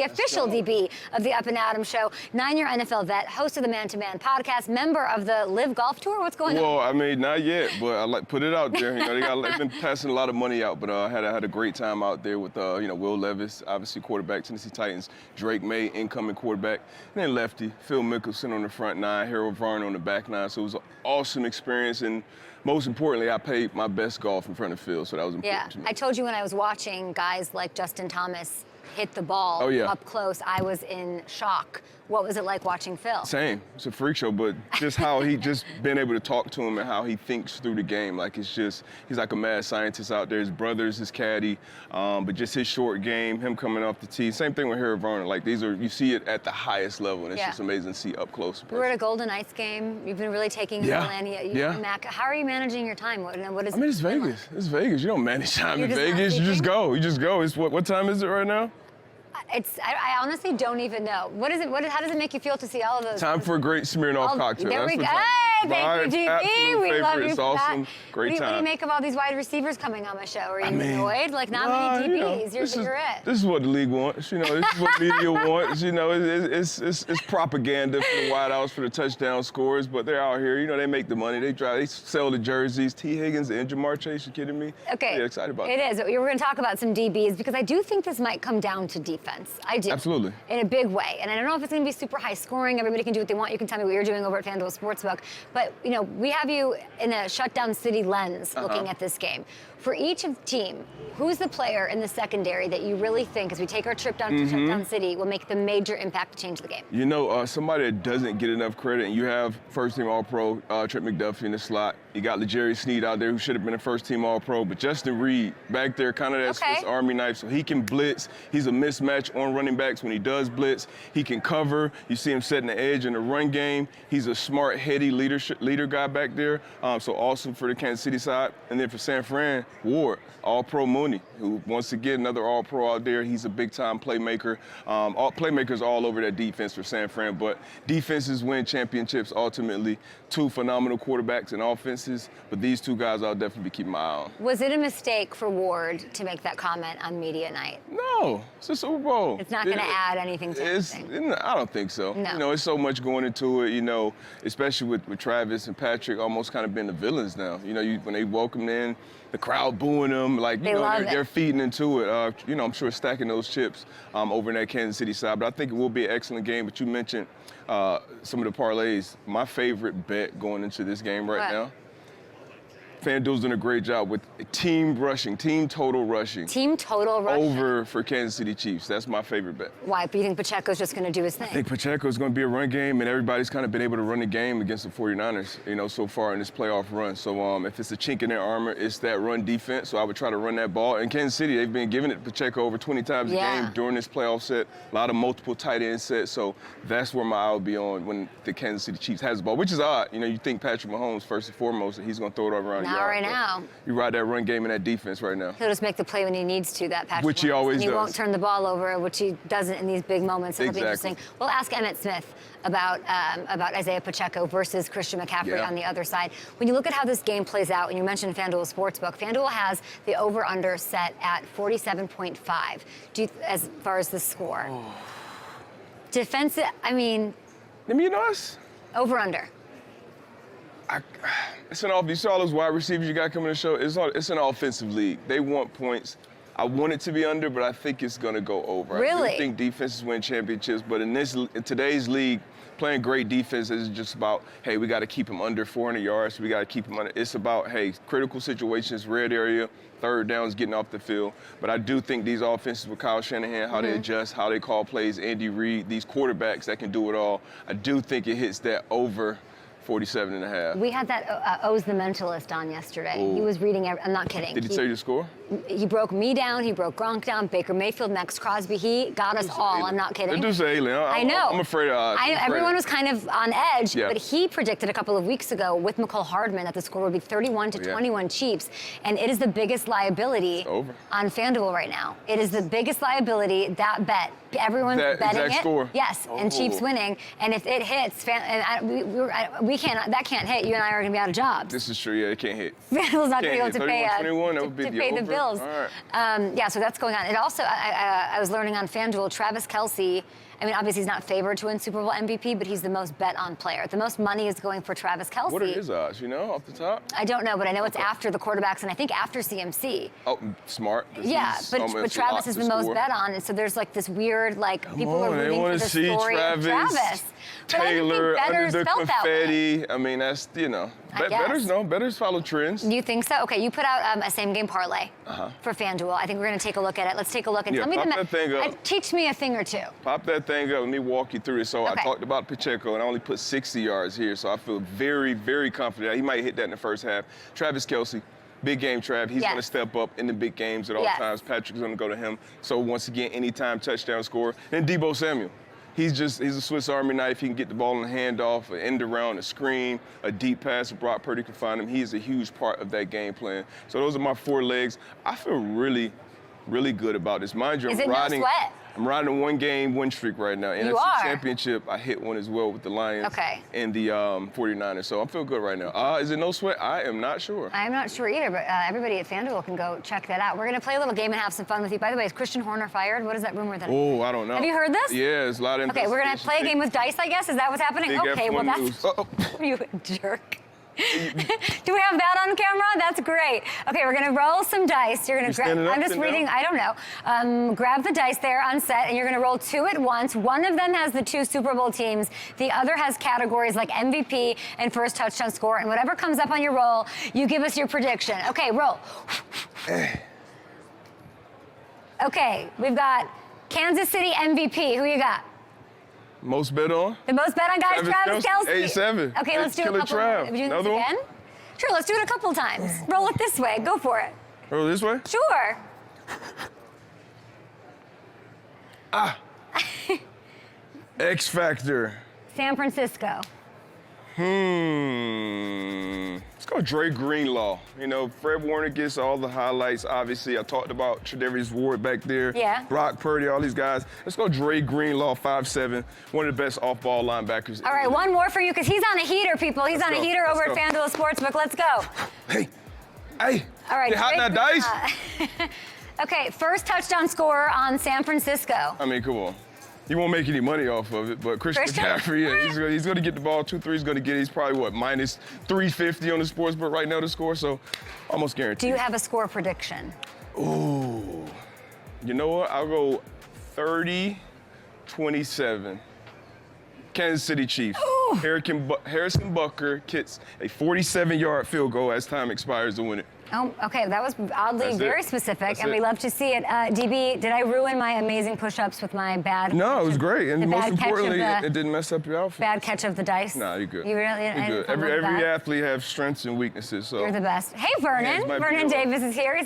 the official DB of the Up and Adam Show, 9-year NFL vet, host of the Man to Man podcast, member of the Live Golf Tour. What's going on? Well, I mean, not yet, but I like put it out there. They've been passing a lot of money out, but I had a great time out there with Will Levis, obviously quarterback, Tennessee Titans, Drake May, incoming quarterback, and then lefty, Phil Mickelson on the front nine, Harold Varner on the back nine. So it was an awesome experience, and most importantly, I played my best golf in front of Phil, so that was important to me. I told you when I was watching guys like Justin Thomas hit the ball up close, I was in shock. What was it like watching Phil? Same. It's a freak show, but just how he just been able to talk to him and how he thinks through the game. Like, it's just, he's like a mad scientist out there. His brother's his caddy, but just his short game, him coming off the tee. Same thing with Harold Varner. Like, you see it at the highest level, and it's just amazing to see up close. We were at a Golden Knights game. You've been really taking it in. Mac, how are you managing your time? What is it's Vegas. It's Vegas. You don't manage time in Vegas. You just go. You just go. It's what time is it right now? I honestly don't even know. What is it? How does it make you feel to see all of those? Time for a great Smirnoff cocktail. There we go. Hey, thank you, GB. We love you for awesome. Great time. What do you make of all these wide receivers coming on my show? Are you annoyed? Like, not many DBs. You're it. This is what the league wants. This is what media wants. It's propaganda for the wideouts for the touchdown scores, but they're out here. They make the money. They sell the jerseys. T. Higgins and Jamar Chase. You kidding me? Okay. Yeah, excited about it. It is. We're going to talk about some DBs because I do think this might come down to defense. I do. Absolutely. In a big way. And I don't know if it's going to be super high scoring. Everybody can do what they want. You can tell me what you're doing over at FanDuel Sportsbook. But, we have you in a shutdown city lens looking at this game. For each team, who's the player in the secondary that you really think, as we take our trip down to Shutdown City, will make the major impact to change the game? Somebody that doesn't get enough credit, and you have first-team All-Pro Trent McDuffie in the slot. You got LeJerry Sneed out there, who should have been a first-team All-Pro, but Justin Reed back there, kind of that Swiss Army knife, so he can blitz. He's a mismatch on running backs when he does blitz. He can cover. You see him setting the edge in the run game. He's a smart, heady leader guy back there, so awesome for the Kansas City side. And then for San Fran, Ward, All-Pro Mooney, who once again another All-Pro out there. He's a big-time playmaker. Playmakers all over that defense for San Fran, but defenses win championships ultimately. Two phenomenal quarterbacks and offenses, but these two guys I'll definitely be keeping my eye on. Was it a mistake for Ward to make that comment on media night? No, it's a Super Bowl. It's not going to add anything to anything. I don't think so. No. It's so much going into it, especially with Travis and Patrick almost kind of being the villains now. When they welcome in, the crowd booing them, like, they're feeding into it. I'm sure stacking those chips over in that Kansas City side. But I think it will be an excellent game. But you mentioned some of the parlays. My favorite bet going into this game right now, FanDuel's doing a great job with team total rushing. Team total rushing. Over for Kansas City Chiefs. That's my favorite bet. Why? But you think Pacheco's just going to do his thing? I think Pacheco's going to be a run game, and everybody's kind of been able to run the game against the 49ers, so far in this playoff run. So if it's a chink in their armor, it's that run defense. So I would try to run that ball. In Kansas City, they've been giving it to Pacheco over 20 times a game during this playoff set. A lot of multiple tight end sets. So that's where my eye will be on when the Kansas City Chiefs has the ball, which is odd. You think Patrick Mahomes, first and foremost, and he's going to throw it over around the yard. Right now. You ride that run game and that defense right now. He'll just make the play when he needs to, that Patrick Which he always does. He won't turn the ball over, which he doesn't in these big moments. It'll be interesting. We'll ask Emmett Smith about Isaiah Pacheco versus Christian McCaffrey on the other side. When you look at how this game plays out, and you mentioned FanDuel Sportsbook, FanDuel has the over-under set at 47.5 as far as the score. Defensive, over-under. You saw those wide receivers you got coming to the show. It's an offensive league. They want points. I want it to be under, but I think it's going to go over. Really? I do think defenses win championships, but in today's league, playing great defense isn't just about, hey, we got to keep them under 400 yards. We got to keep them under. It's about, hey, critical situations, red area, third downs, getting off the field. But I do think these offenses with Kyle Shanahan, how they adjust, how they call plays, Andy Reid, these quarterbacks that can do it all, I do think it hits that over 47.5. We had that O's the Mentalist on yesterday. Ooh. He was reading, I'm not kidding. Did he tell you the score? He broke me down, he broke Gronk down, Baker Mayfield, Max Crosby. He got us all, I'm not kidding. They do say alien. I know. I'm afraid of odds. Everyone was kind of on edge, but he predicted a couple of weeks ago with McCall Hardman that the score would be 31-21 Chiefs, and it is the biggest liability on FanDuel right now. It is the biggest liability, that bet. Everyone's betting exact it. score. Yes, and Chiefs winning. And if it hits, we that can't hit. You and I are going to be out of jobs. This is true. Yeah, it can't hit. FanDuel's not going to be able to pay 21, that would be the bills. All right. Yeah, so that's going on. It also, I was learning on FanDuel, Travis Kelce. I mean, obviously he's not favored to win Super Bowl MVP, but he's the most bet on player. The most money is going for Travis Kelce. What are his odds? You know, off the top? I don't know, but I know it's after the quarterbacks, and I think after CMC. Oh, smart. Yeah, but Travis is the most bet on, and so there's like this weird, like, people are rooting for the story of Travis. Taylor under the confetti. I mean, that's, you know, bettors follow trends. You think so? Okay, you put out a same-game parlay for FanDuel. I think we're going to take a look at it. Let's take a look and tell me that thing up. Teach me a thing or two. Pop that thing up. Let me walk you through it. So I talked about Pacheco, and I only put 60 yards here, so I feel very, very confident. He might hit that in the first half. Travis Kelce. Big game, Trav. He's going to step up in the big games at all times. Patrick's going to go to him. So once again, anytime touchdown score. And Deebo Samuel. He's a Swiss Army knife. He can get the ball in the handoff, an end around, a screen, a deep pass. Brock Purdy can find him. He is a huge part of that game plan. So those are my 4 legs. I feel really, really good about this. Mind you, I'm riding a 1-game win streak right now. NFC Championship, I hit one as well with the Lions and the 49ers. So I feel good right now. Is it no sweat? I am not sure. I'm not sure either, but everybody at FanDuel can go check that out. We're going to play a little game and have some fun with you. By the way, is Christian Horner fired? What is that rumor that? Oh, I don't know. Have you heard this? Yeah, it's a lot of Okay, we're going to play a game with dice, I guess. Is that what's happening? Okay, well, that's... You jerk. Do we have that on camera? That's great. Okay, we're gonna roll some dice. You're gonna grab. I'm just reading. I don't know. Grab the dice there on set, and you're gonna roll 2 at once. One of them has the 2 Super Bowl teams. The other has categories like MVP and first touchdown score. And whatever comes up on your roll, you give us your prediction. Okay, roll. Okay, we've got Kansas City MVP. Who you got? Most bet on? The most bet on guys, Travis Kelce. 8-7. Okay, let's do a couple. Are we doing this again? Sure, let's do it a couple times. Roll it this way. Go for it. Roll this way? Sure. X Factor. San Francisco. Let's go Dre Greenlaw. You know, Fred Warner gets all the highlights, obviously. I talked about Tre'Davious Ward back there. Yeah. Brock Purdy, all these guys. Let's go Dre Greenlaw, 5'7", one of the best off-ball linebackers. All right, one more for you, because he's on a heater, people. He's on a heater over at FanDuel Sportsbook. Let's go. Hey. All right. Hot that dice? Okay, first touchdown scorer on San Francisco. I mean, come on. He won't make any money off of it, but Christian McCaffrey, he's going to get the ball. 2-3 he's going to get. He's probably, minus 350 on the sportsbook right now to score, so almost guaranteed. Do you have a score prediction? Ooh. You know what? I'll go 30-27. Kansas City Chiefs. Harrison Butker gets a 47-yard field goal as time expires to win it. Oh, okay. That was oddly very specific, and we love to see it. DB, did I ruin my amazing push-ups with my bad? No, it was great, and most importantly, it didn't mess up your outfit. Bad catch of the dice. Nah, you're good. You really? You're good. Every athlete has strengths and weaknesses. So you're the best. Hey, Vernon. Vernon Davis is here.